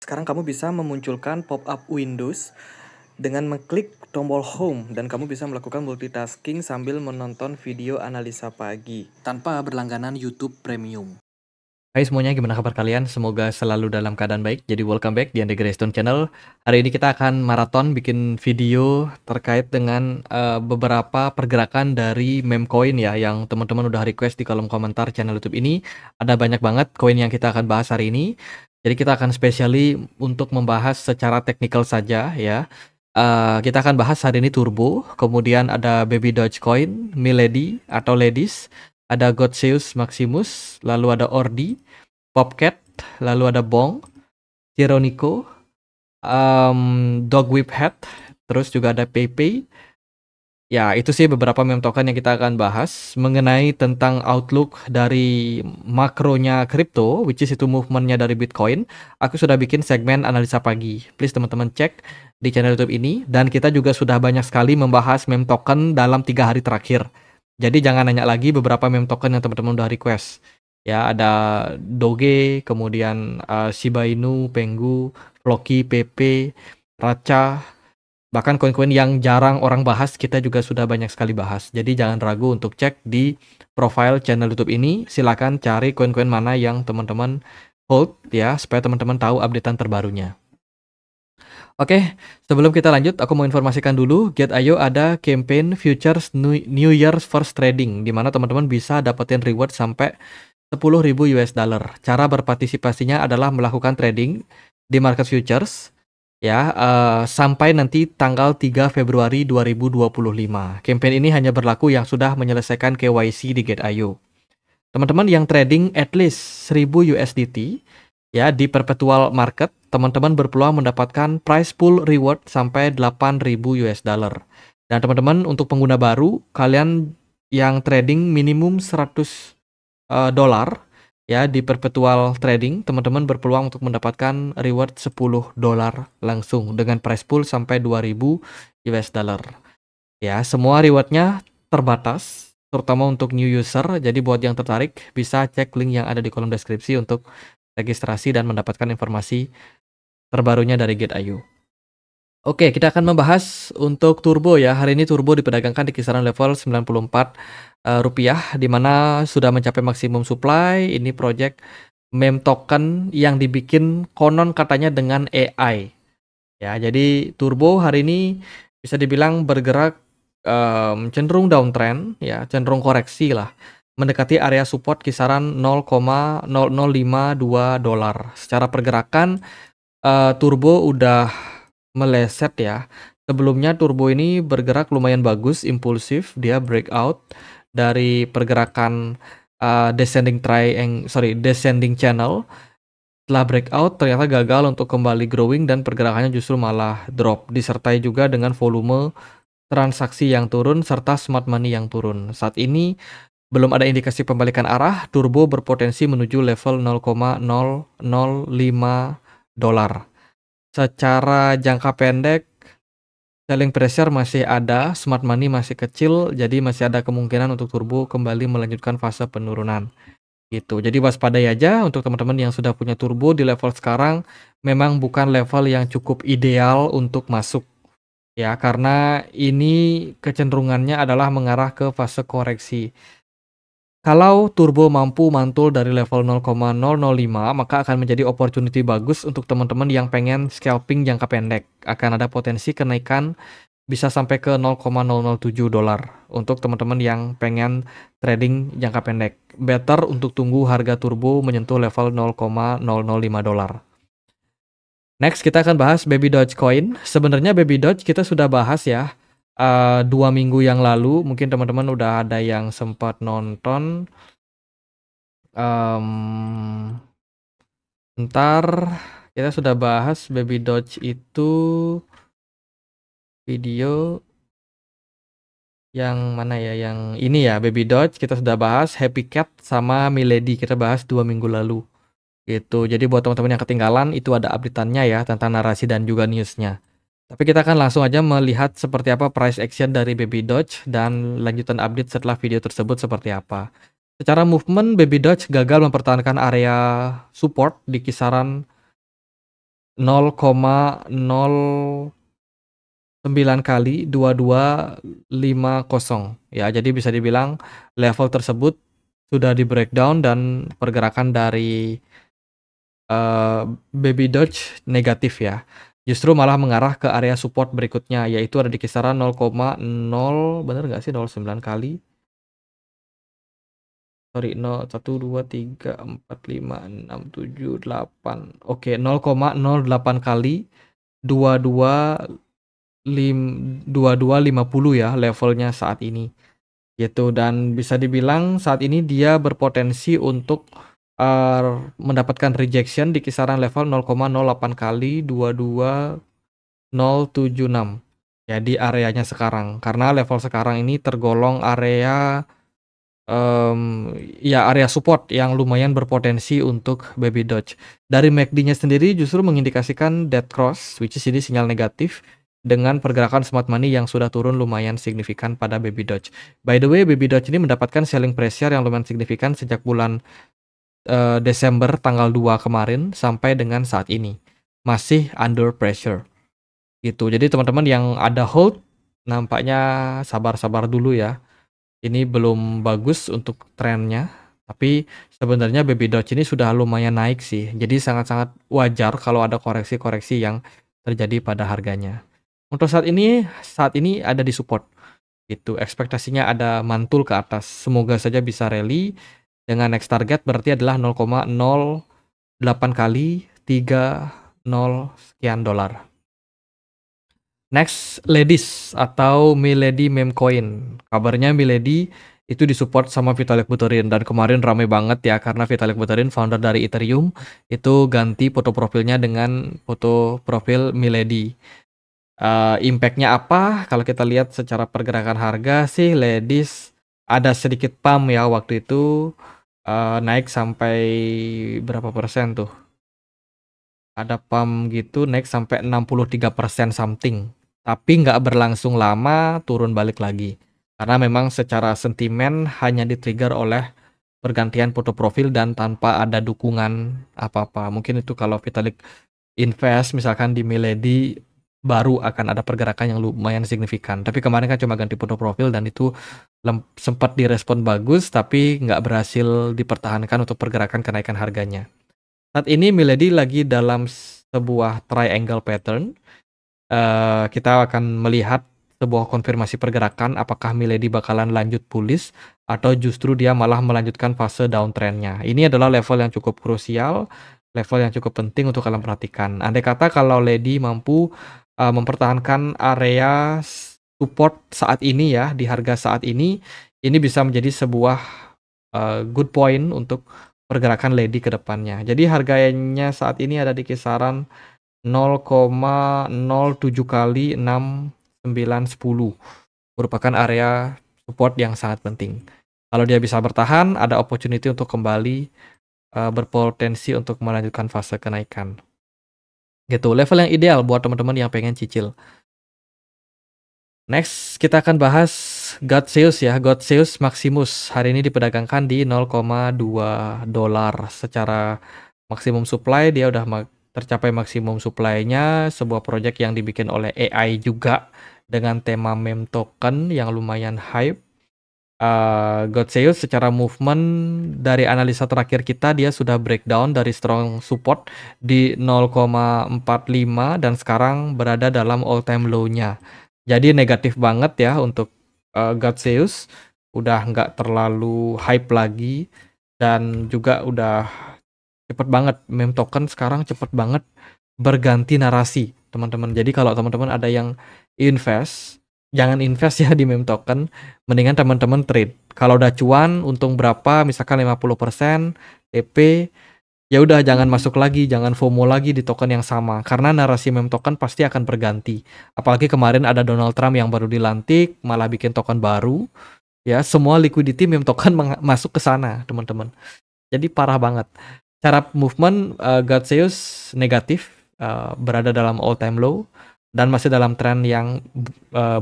Sekarang kamu bisa memunculkan pop-up Windows dengan mengklik tombol Home dan kamu bisa melakukan multitasking sambil menonton video analisa pagi tanpa berlangganan YouTube Premium. Hai semuanya, gimana kabar kalian? Semoga selalu dalam keadaan baik. Jadi welcome back di Andy Greystone Channel. Hari ini kita akan maraton bikin video terkait dengan beberapa pergerakan dari meme coin ya, yang teman-teman udah request di kolom komentar channel YouTube ini. Ada banyak banget koin yang kita akan bahas hari ini. Jadi kita akan spesiali untuk membahas secara teknikal saja ya. Kita akan bahas hari ini Turbo, kemudian ada Baby Dogecoin, Milady atau Ladies, ada Godseus Maximus, lalu ada Ordi, Popcat, lalu ada Bong, Tironico, Dog Whip Hat, terus juga ada PayPay. Ya, itu sih beberapa meme token yang kita akan bahas mengenai tentang outlook dari makronya kripto, which is itu movementnya dari Bitcoin. Aku sudah bikin segmen analisa pagi. Please teman-teman cek di channel YouTube ini. Dan kita juga sudah banyak sekali membahas meme token dalam 3 hari terakhir. Jadi jangan nanya lagi beberapa meme token yang teman-teman udah request. Ya, ada Doge, kemudian Shiba Inu, Pengu, Floki, PP, Racha. Bahkan koin-koin yang jarang orang bahas, kita juga sudah banyak sekali bahas. Jadi jangan ragu untuk cek di profile channel YouTube ini. Silakan cari koin-koin mana yang teman-teman hold ya, supaya teman-teman tahu updatean terbarunya. Oke, sebelum kita lanjut, aku mau informasikan dulu, Get.io ada campaign Futures New Year's First Trading, di mana teman-teman bisa dapetin reward sampai 10.000 US dollar. Cara berpartisipasinya adalah melakukan trading di market futures ya, sampai nanti tanggal 3 Februari 2025. Campaign ini hanya berlaku yang sudah menyelesaikan KYC di Get.io. Teman-teman yang trading at least 1000 USDT ya di perpetual market, teman-teman berpeluang mendapatkan price pool reward sampai 8.000 US dollar. Dan teman-teman untuk pengguna baru, kalian yang trading minimum 100 dolar ya di perpetual trading, teman-teman berpeluang untuk mendapatkan reward 10 dolar langsung dengan price pool sampai 2000 US dollar. Ya, semua rewardnya terbatas, terutama untuk new user. Jadi buat yang tertarik bisa cek link yang ada di kolom deskripsi untuk registrasi dan mendapatkan informasi terbarunya dari Get.io. Oke, kita akan membahas untuk Turbo ya. Hari ini Turbo diperdagangkan di kisaran level 94 rupiah, di mana sudah mencapai maksimum supply. Ini project meme token yang dibikin konon katanya dengan AI. Ya, jadi Turbo hari ini bisa dibilang bergerak cenderung downtrend ya, cenderung koreksi lah. Mendekati area support kisaran 0,0052 dolar. Secara pergerakan Turbo udah meleset ya. Sebelumnya Turbo ini bergerak lumayan bagus, impulsif, dia breakout dari pergerakan descending channel. Setelah breakout ternyata gagal untuk kembali growing dan pergerakannya justru malah drop, disertai juga dengan volume transaksi yang turun serta smart money yang turun. Saat ini belum ada indikasi pembalikan arah, Turbo berpotensi menuju level 0,005 dolar. Secara jangka pendek, selling pressure masih ada, smart money masih kecil, jadi masih ada kemungkinan untuk Turbo kembali melanjutkan fase penurunan. Gitu. Jadi waspadai aja untuk teman-teman yang sudah punya Turbo di level sekarang, memang bukan level yang cukup ideal untuk masuk. Ya, karena ini kecenderungannya adalah mengarah ke fase koreksi. Kalau Turbo mampu mantul dari level 0,005, maka akan menjadi opportunity bagus untuk teman-teman yang pengen scalping jangka pendek. Akan ada potensi kenaikan bisa sampai ke 0,007 dolar untuk teman-teman yang pengen trading jangka pendek. Better untuk tunggu harga Turbo menyentuh level 0,005 dolar. Next kita akan bahas Baby Dogecoin. Sebenarnya Baby Doge kita sudah bahas ya 2 minggu yang lalu. Mungkin teman-teman udah ada yang sempat nonton. Ntar kita sudah bahas Baby Doge itu video yang mana ya, yang ini ya, Baby Doge kita sudah bahas, Happy Cat sama Milady kita bahas 2 minggu lalu gitu. Jadi buat teman-teman yang ketinggalan, itu ada update-annya ya tentang narasi dan juga newsnya. Tapi kita akan langsung aja melihat seperti apa price action dari Baby Doge dan lanjutan update setelah video tersebut seperti apa. Secara movement, Baby Doge gagal mempertahankan area support di kisaran 0,09 kali 2250 ya. Jadi bisa dibilang level tersebut sudah di breakdown dan pergerakan dari Baby Doge negatif ya. Justru malah mengarah ke area support berikutnya, yaitu ada di kisaran 0,0 bener nggak sih 0,9 kali? Sorry, 0, 1, 2, 3, 4, 5, 6, 7, 8. Oke, 0,08 kali 22 2250 ya levelnya saat ini. Gitu, dan bisa dibilang saat ini dia berpotensi untuk mendapatkan rejection di kisaran level 0,08 kali 22076 ya di areanya sekarang, karena level sekarang ini tergolong area ya area support yang lumayan berpotensi untuk Baby Doge. Dari MACD-nya sendiri justru mengindikasikan dead cross, which is ini sinyal negatif dengan pergerakan smart money yang sudah turun lumayan signifikan pada Baby Doge. By the way, Baby Doge ini mendapatkan selling pressure yang lumayan signifikan sejak bulan Desember tanggal 2 kemarin sampai dengan saat ini. Masih under pressure. Gitu. Jadi teman-teman yang ada hold nampaknya sabar-sabar dulu ya. Ini belum bagus untuk trennya, tapi sebenarnya Baby Doge ini sudah lumayan naik sih. Jadi sangat-sangat wajar kalau ada koreksi-koreksi yang terjadi pada harganya. Untuk saat ini ada di support. Gitu. Ekspektasinya ada mantul ke atas. Semoga saja bisa rally dengan next target berarti adalah 0,08 kali 30 sekian dolar. Next, Ladies atau Milady meme coin. Kabarnya Milady itu disupport sama Vitalik Buterin dan kemarin ramai banget ya karena Vitalik Buterin founder dari Ethereum itu ganti foto profilnya dengan foto profil Milady. Impact-nya apa? Kalau kita lihat secara pergerakan harga sih Ladies ada sedikit pump ya waktu itu naik sampai berapa persen tuh? Ada pump gitu naik sampai 63% something. Tapi nggak berlangsung lama, turun balik lagi. Karena memang secara sentimen hanya di-trigger oleh pergantian foto profil dan tanpa ada dukungan apa-apa. Mungkin itu kalau Vitalik invest misalkan di Milady baru akan ada pergerakan yang lumayan signifikan. Tapi kemarin kan cuma ganti foto profil dan itu sempat direspon bagus tapi nggak berhasil dipertahankan untuk pergerakan kenaikan harganya. Saat ini Milady lagi dalam sebuah triangle pattern. Kita akan melihat sebuah konfirmasi pergerakan apakah Milady bakalan lanjut bullish atau justru dia malah melanjutkan fase downtrendnya. Ini adalah level yang cukup krusial, level yang cukup penting untuk kalian perhatikan. Andai kata kalau Lady mampu mempertahankan area support saat ini ya, di harga saat ini bisa menjadi sebuah good point untuk pergerakan Lady ke depannya. Jadi harganya saat ini ada di kisaran 0,07 kali 6, 9, 10 merupakan area support yang sangat penting. Kalau dia bisa bertahan, ada opportunity untuk kembali berpotensi untuk melanjutkan fase kenaikan. Gitu, level yang ideal buat teman-teman yang pengen cicil. Next, kita akan bahas Godzeus ya. Godzeus Maximus hari ini diperdagangkan di 0,2 dolar. Secara maksimum supply dia udah tercapai maksimum supply-nya, sebuah project yang dibikin oleh AI juga dengan tema meme token yang lumayan hype. Godzeus secara movement dari analisa terakhir kita dia sudah breakdown dari strong support di 0,45 dan sekarang berada dalam all time low-nya. Jadi negatif banget ya untuk Godzeus, udah nggak terlalu hype lagi dan juga udah cepet banget meme token sekarang cepet banget berganti narasi teman-teman. Jadi kalau teman-teman ada yang invest, jangan invest ya di meme token, mendingan teman-teman trade. Kalau udah cuan untung berapa misalkan 50% TP, ya udah jangan masuk lagi, jangan FOMO lagi di token yang sama karena narasi meme token pasti akan berganti. Apalagi kemarin ada Donald Trump yang baru dilantik malah bikin token baru. Ya, semua liquidity meme token masuk ke sana, teman-teman. Jadi parah banget. Cara movement Godzeus negatif, berada dalam all time low dan masih dalam tren yang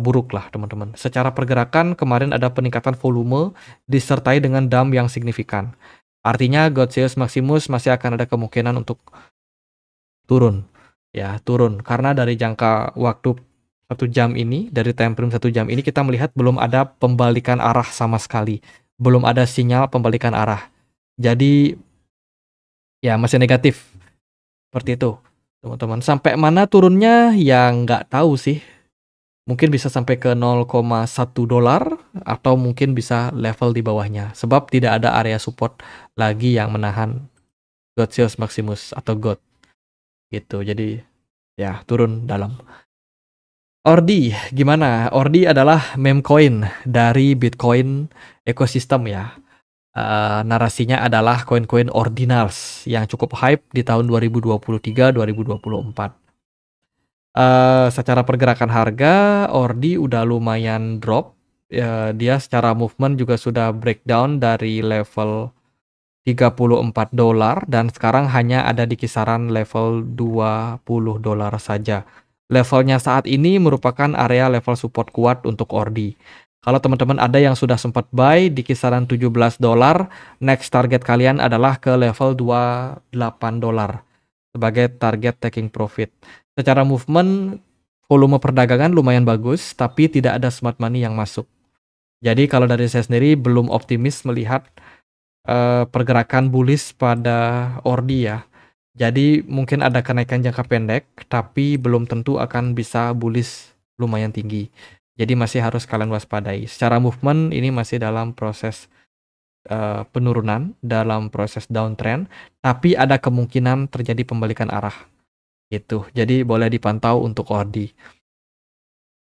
buruk lah teman-teman. Secara pergerakan kemarin ada peningkatan volume disertai dengan dump yang signifikan. Artinya Godzeus Maximus masih akan ada kemungkinan untuk turun. ya turun karena dari jangka waktu 1 jam ini, dari time frame 1 jam ini kita melihat belum ada pembalikan arah sama sekali, belum ada sinyal pembalikan arah. Jadi ya masih negatif seperti itu, teman-teman. Sampai mana turunnya ya nggak tahu sih. Mungkin bisa sampai ke 0,1 dolar atau mungkin bisa level di bawahnya. Sebab tidak ada area support lagi yang menahan Godzios Maximus atau God gitu. Jadi ya turun dalam. Ordi, gimana? Ordi adalah meme coin dari Bitcoin ekosistem ya. Narasinya adalah koin-koin ordinals yang cukup hype di tahun 2023-2024. Secara pergerakan harga, Ordi udah lumayan drop. Dia secara movement juga sudah breakdown dari level 34 dolar dan sekarang hanya ada di kisaran level 20 dolar saja. Levelnya saat ini merupakan area level support kuat untuk Ordi. Kalau teman-teman ada yang sudah sempat buy di kisaran 17 dolar, next target kalian adalah ke level 28 dolar sebagai target taking profit. Secara movement, volume perdagangan lumayan bagus, tapi tidak ada smart money yang masuk. Jadi kalau dari saya sendiri belum optimis melihat pergerakan bullish pada Ordi ya. Jadi mungkin ada kenaikan jangka pendek, tapi belum tentu akan bisa bullish lumayan tinggi. Jadi masih harus kalian waspadai. Secara movement ini masih dalam proses penurunan, dalam proses downtrend, tapi ada kemungkinan terjadi pembalikan arah. Gitu. Jadi boleh dipantau untuk Ordi.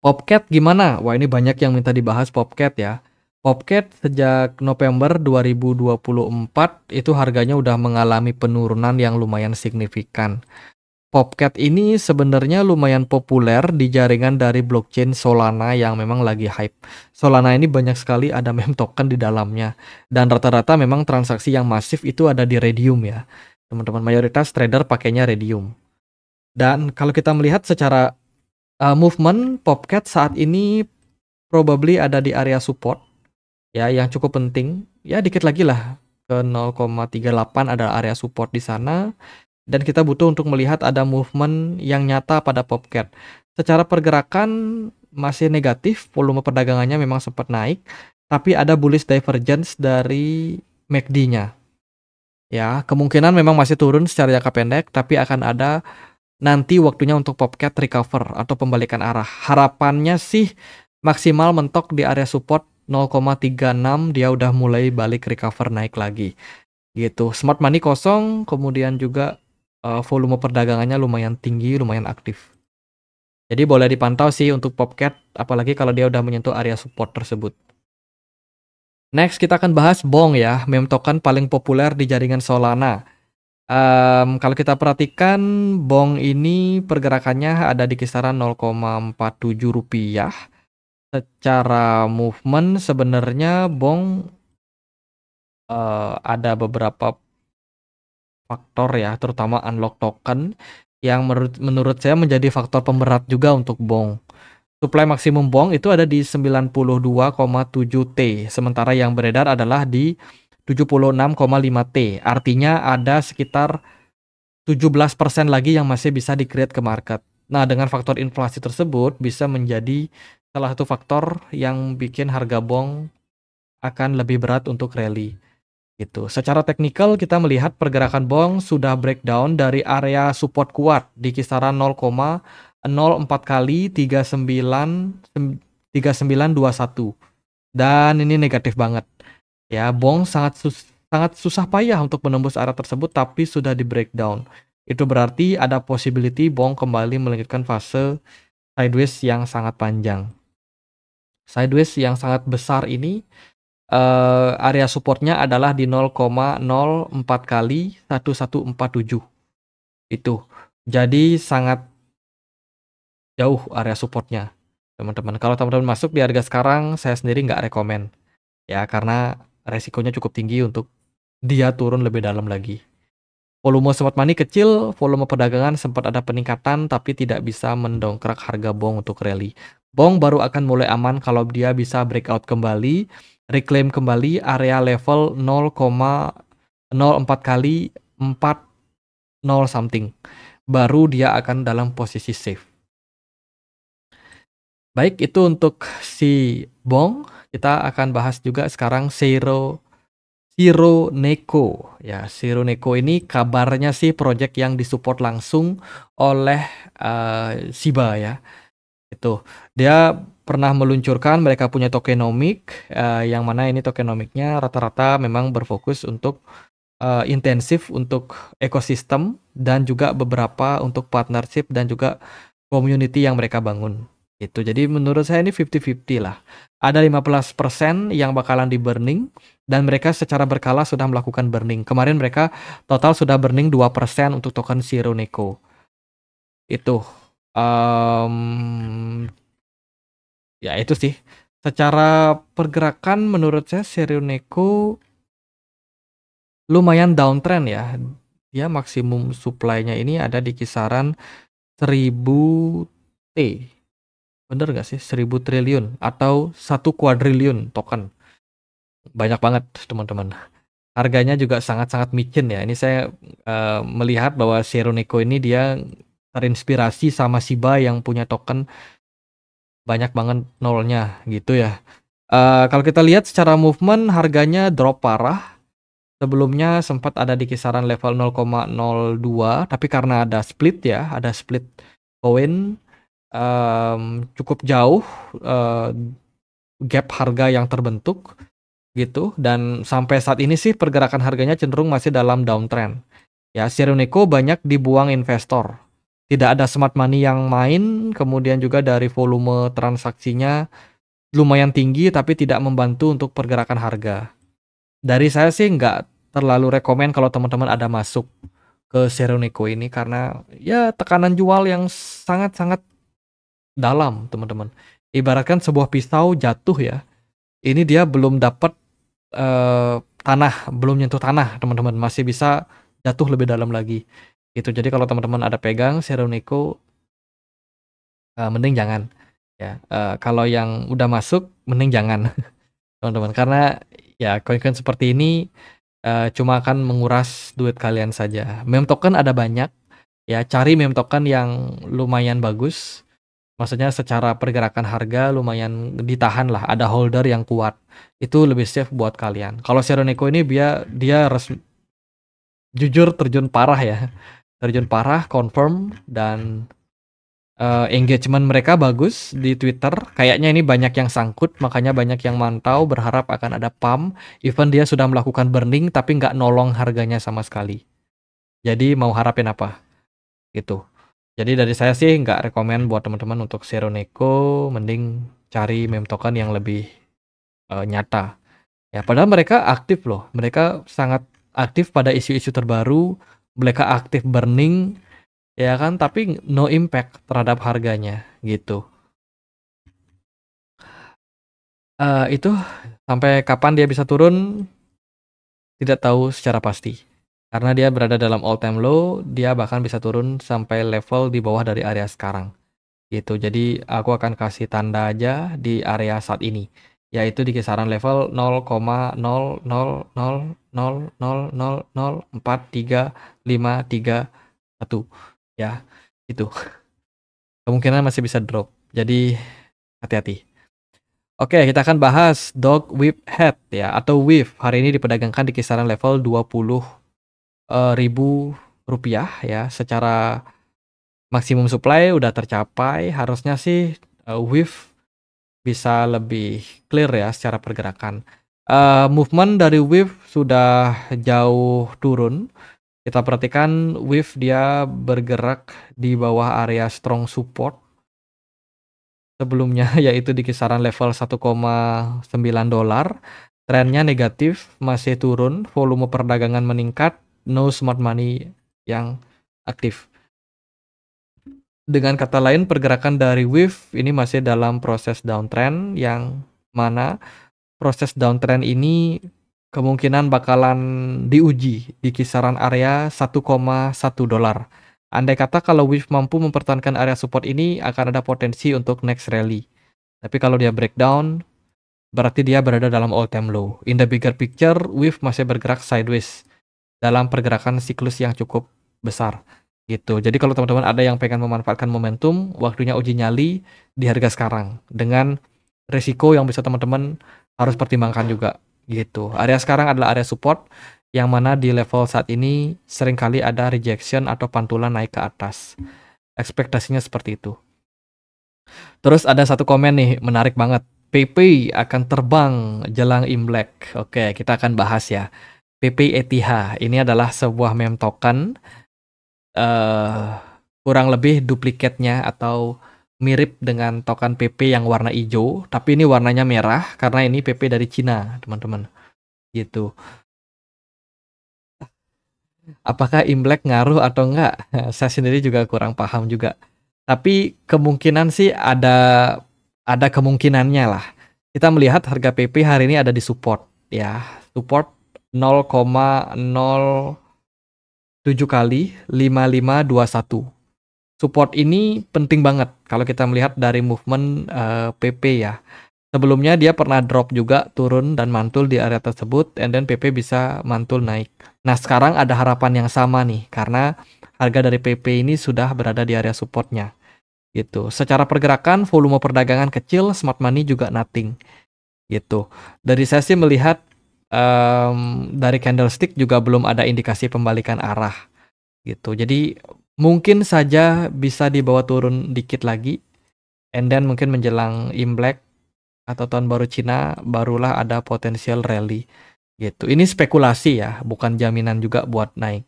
Popcat gimana? Wah, ini banyak yang minta dibahas Popcat ya. Popcat sejak November 2024 itu harganya udah mengalami penurunan yang lumayan signifikan. Popcat ini sebenarnya lumayan populer di jaringan dari blockchain Solana yang memang lagi hype. Solana ini banyak sekali ada meme token di dalamnya. Dan rata-rata memang transaksi yang masif itu ada di Redium ya. Teman-teman, mayoritas trader pakainya Redium. Dan kalau kita melihat secara movement, Popcat saat ini probably ada di area support ya yang cukup penting. Ya dikit lagi lah ke 0,38 ada area support di sana. Dan kita butuh untuk melihat ada movement yang nyata pada Popcat. Secara pergerakan masih negatif, volume perdagangannya memang sempat naik, tapi ada bullish divergence dari MACD-nya. Ya, kemungkinan memang masih turun secara jangka pendek, tapi akan ada nanti waktunya untuk Popcat recover atau pembalikan arah. Harapannya sih maksimal mentok di area support 0,36, dia udah mulai balik recover naik lagi. Gitu. Smart money kosong, kemudian juga volume perdagangannya lumayan tinggi, lumayan aktif. Jadi boleh dipantau sih untuk Popcat, apalagi kalau dia udah menyentuh area support tersebut. Next kita akan bahas Bong ya, meme token paling populer di jaringan Solana. Kalau kita perhatikan Bong ini pergerakannya ada di kisaran 0,47 rupiah. Secara movement sebenarnya Bong ada beberapa faktor ya, terutama unlock token yang menurut saya menjadi faktor pemberat juga untuk Bong. Supply maksimum Bong itu ada di 92,7 T, sementara yang beredar adalah di 76,5 T. Artinya ada sekitar 17% lagi yang masih bisa di-create ke market. Nah, dengan faktor inflasi tersebut bisa menjadi salah satu faktor yang bikin harga Bong akan lebih berat untuk rally. Gitu. Secara teknikal kita melihat pergerakan Bong sudah breakdown dari area support kuat di kisaran 0,04 kali 3921 dan ini negatif banget. Ya, Bong sangat susah payah untuk menembus area tersebut tapi sudah di breakdown. Itu berarti ada possibility Bong kembali melanjutkan fase sideways yang sangat panjang. Sideways yang sangat besar ini area supportnya adalah di 0,04 kali 1147 itu. Jadi sangat jauh area supportnya, teman-teman. Kalau teman-teman masuk di harga sekarang, saya sendiri nggak rekomen ya, karena resikonya cukup tinggi untuk dia turun lebih dalam lagi. Volume smart money kecil, volume perdagangan sempat ada peningkatan tapi tidak bisa mendongkrak harga Bong untuk rally. Bong baru akan mulai aman kalau dia bisa breakout kembali, reclaim kembali area level 0,04 kali 40 something. baru dia akan dalam posisi safe. Baik, itu untuk si Bong. Kita akan bahas juga sekarang Shiro Neko. Ya, Shiro Neko ini kabarnya sih project yang disupport langsung oleh Shiba ya. Itu. Dia pernah meluncurkan, mereka punya tokenomic, yang mana ini tokenomicnya rata-rata memang berfokus untuk intensif untuk ekosistem dan juga beberapa untuk partnership dan juga community yang mereka bangun. Itu. Jadi menurut saya ini 50-50 lah. Ada 15% yang bakalan di burning dan mereka secara berkala sudah melakukan burning. Kemarin mereka total sudah burning 2% untuk token Shiro Neko. Itu. Ya itu sih. Secara pergerakan menurut saya Shiro Neko lumayan downtrend ya. Dia maksimum supply-nya ini ada di kisaran 1000 T. Bener nggak sih? 1000 triliun atau 1 kuadriliun token. Banyak banget teman-teman. Harganya juga sangat-sangat micin ya. Ini saya melihat bahwa Shiro Neko ini dia terinspirasi sama Shiba yang punya token banyak banget nolnya gitu ya. Kalau kita lihat secara movement harganya drop parah. Sebelumnya sempat ada di kisaran level 0,02, tapi karena ada split ya, ada split koin cukup jauh gap harga yang terbentuk gitu, dan sampai saat ini sih pergerakan harganya cenderung masih dalam downtrend. Ya, Shiro Neko banyak dibuang investor. Tidak ada smart money yang main, kemudian juga dari volume transaksinya lumayan tinggi tapi tidak membantu untuk pergerakan harga. Dari saya sih nggak terlalu rekomen kalau teman-teman ada masuk ke Shiro Neko ini karena ya tekanan jual yang sangat-sangat dalam, teman-teman. Ibaratkan sebuah pisau jatuh ya. Ini dia belum dapat tanah, belum nyentuh tanah, teman-teman. Masih bisa jatuh lebih dalam lagi. Gitu. Jadi kalau teman-teman ada pegang Shiro Neko, mending jangan. Ya, kalau yang udah masuk, mending jangan, teman-teman. Karena ya koin-koin seperti ini cuma akan menguras duit kalian saja. Meme token ada banyak. Ya, cari meme token yang lumayan bagus. Maksudnya secara pergerakan harga lumayan ditahan lah. Ada holder yang kuat. Itu lebih safe buat kalian. Kalau Shiro Neko ini dia jujur terjun parah ya. Terjun parah, confirm, dan engagement mereka bagus di Twitter. Kayaknya ini banyak yang sangkut, makanya banyak yang mantau, berharap akan ada pump. Even dia sudah melakukan burning, tapi nggak nolong harganya sama sekali. Jadi mau harapin apa? Gitu. Jadi dari saya sih nggak rekomen buat teman-teman untuk Shiro Neko, mending cari meme token yang lebih nyata. Ya, padahal mereka aktif loh. Mereka sangat aktif pada isu-isu terbaru. Mereka aktif burning, ya kan? Tapi no impact terhadap harganya, gitu. Itu sampai kapan dia bisa turun, tidak tahu secara pasti. Karena dia berada dalam all time low, dia bahkan bisa turun sampai level di bawah dari area sekarang. Gitu. Jadi aku akan kasih tanda aja di area saat ini, yaitu di kisaran level 0,000000043531 ya. Itu. Kemungkinan masih bisa drop. Jadi hati-hati. Oke, kita akan bahas Dog Whip Head ya, atau WIF. Hari ini diperdagangkan di kisaran level 20.000 rupiah ya. Secara maksimum supply udah tercapai. Harusnya sih WIF bisa lebih clear ya secara pergerakan. Movement dari WIF sudah jauh turun. Kita perhatikan WIF dia bergerak di bawah area strong support sebelumnya, yaitu di kisaran level 1,9 dolar. Trennya negatif, masih turun, volume perdagangan meningkat, no smart money yang aktif. Dengan kata lain, pergerakan dari WIF ini masih dalam proses downtrend, yang mana proses downtrend ini kemungkinan bakalan diuji di kisaran area 1,1 dolar. Andai kata kalau WIF mampu mempertahankan area support ini, akan ada potensi untuk next rally. Tapi kalau dia breakdown, berarti dia berada dalam all time low. In the bigger picture, WIF masih bergerak sideways dalam pergerakan siklus yang cukup besar. gitu. Jadi kalau teman-teman ada yang pengen memanfaatkan momentum, waktunya uji nyali di harga sekarang dengan risiko yang bisa teman-teman harus pertimbangkan juga gitu. Area sekarang adalah area support yang mana di level saat ini seringkali ada rejection atau pantulan naik ke atas. Ekspektasinya seperti itu. Terus ada satu komen nih, menarik banget. PP akan terbang jelang Imlek. Oke, kita akan bahas ya. PP ETH ini adalah sebuah meme token kurang lebih duplikatnya atau mirip dengan token PP yang warna hijau, tapi ini warnanya merah karena ini PP dari Cina, teman-teman. Gitu. Apakah Imlek ngaruh atau enggak? Saya sendiri juga kurang paham juga. Tapi kemungkinan sih ada kemungkinannya lah. Kita melihat harga PP hari ini ada di support ya. Support 0,07 kali 5521. Support ini penting banget kalau kita melihat dari movement PP ya. Sebelumnya dia pernah drop juga, turun dan mantul di area tersebut, and then PP bisa mantul naik. Nah sekarang ada harapan yang sama nih, karena harga dari PP ini sudah berada di area supportnya. Gitu. Secara pergerakan, volume perdagangan kecil, smart money juga nothing. Gitu. Dari saya sih melihat dari candlestick juga belum ada indikasi pembalikan arah. Gitu. Jadi mungkin saja bisa dibawa turun dikit lagi, and then mungkin menjelang Imlek atau tahun baru Cina barulah ada potensial rally gitu. Ini spekulasi ya, bukan jaminan juga buat naik.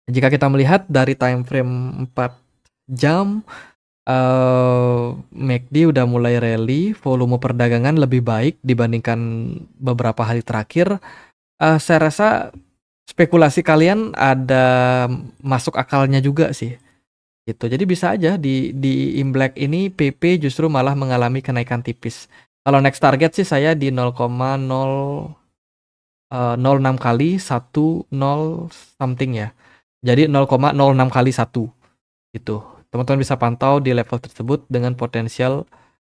Jika kita melihat dari time frame 4 jam, MACD udah mulai rally, volume perdagangan lebih baik dibandingkan beberapa hari terakhir. Saya rasa spekulasi kalian ada masuk akalnya juga sih. Gitu. Jadi bisa aja di Imlek ini PP justru malah mengalami kenaikan tipis. Kalau next target sih saya di 0,006 kali 1 0 something ya. Jadi 0,06 kali 1 gitu. Teman-teman bisa pantau di level tersebut dengan potensial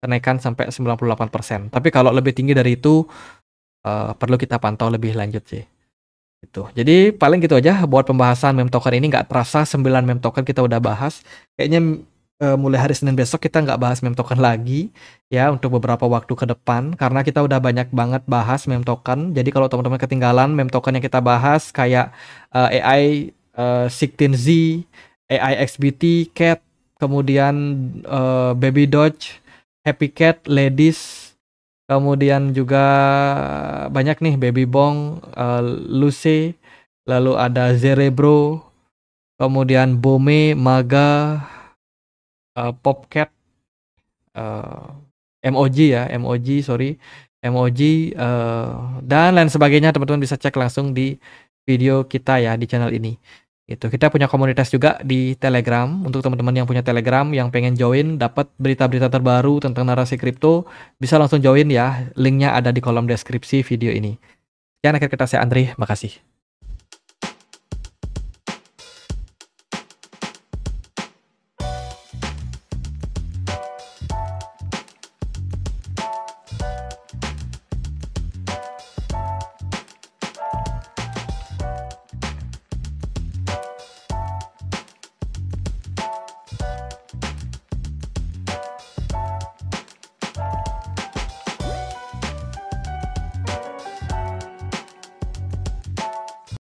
kenaikan sampai 98%. Tapi kalau lebih tinggi dari itu perlu kita pantau lebih lanjut sih. Gitu. Jadi paling gitu aja buat pembahasan meme token ini. Nggak terasa 9 meme token kita udah bahas. Kayaknya mulai hari Senin besok kita nggak bahas meme token lagi ya untuk beberapa waktu ke depan karena kita udah banyak banget bahas meme token. Jadi kalau teman-teman ketinggalan meme token yang kita bahas kayak AI 16Z, AI XBT, Cat, kemudian Baby Doge, Happy Cat, Ladies, kemudian juga banyak nih Baby Bong, Lucy, lalu ada Zerebro, kemudian Bome, Maga, Popcat, MOG ya, MOG, dan lain sebagainya. Teman-teman bisa cek langsung di video kita ya di channel ini. Itu kita punya komunitas juga di Telegram. Untuk teman-teman yang punya Telegram yang pengen join, dapat berita-berita terbaru tentang narasi kripto, bisa langsung join ya. Linknya ada di kolom deskripsi video ini. Sekian akhir kata saya Andri, makasih.